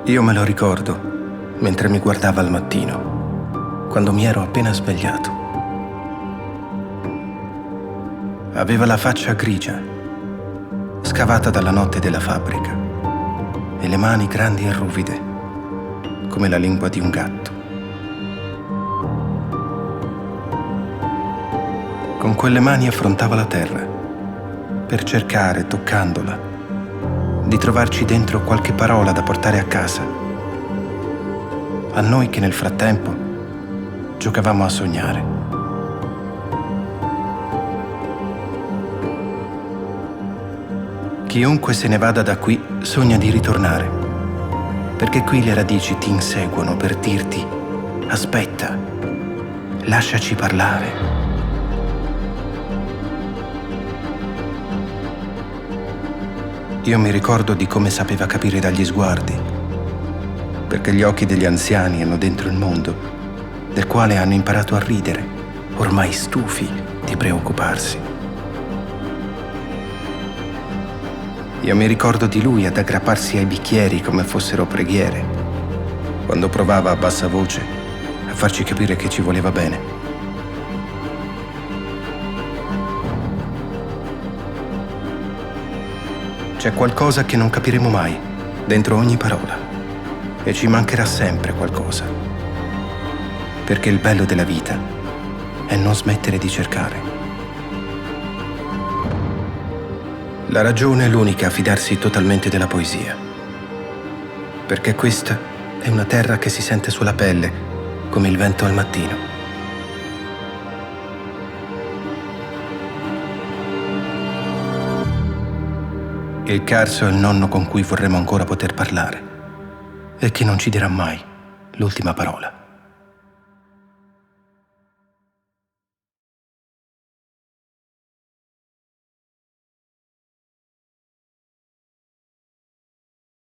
Io me lo ricordo mentre mi guardava al mattino, quando mi ero appena svegliato. Aveva la faccia grigia, scavata dalla notte della fabbrica, e le mani grandi e ruvide, come la lingua di un gatto. Con quelle mani affrontava la terra, per cercare, toccandola, di trovarci dentro qualche parola da portare a casa, a noi che nel frattempo giocavamo a sognare. Chiunque se ne vada da qui sogna di ritornare, perché qui le radici ti inseguono per dirti: aspetta, lasciaci parlare. Io mi ricordo di come sapeva capire dagli sguardi, perché gli occhi degli anziani hanno dentro il mondo, del quale hanno imparato a ridere, ormai stufi di preoccuparsi. Io mi ricordo di lui ad aggrapparsi ai bicchieri come fossero preghiere, quando provava a bassa voce a farci capire che ci voleva bene. C'è qualcosa che non capiremo mai, dentro ogni parola, e ci mancherà sempre qualcosa. Perché il bello della vita è non smettere di cercare. La ragione è l'unica a fidarsi totalmente della poesia. Perché questa è una terra che si sente sulla pelle, come il vento al mattino. Il Carso è il nonno con cui vorremmo ancora poter parlare e che non ci dirà mai l'ultima parola.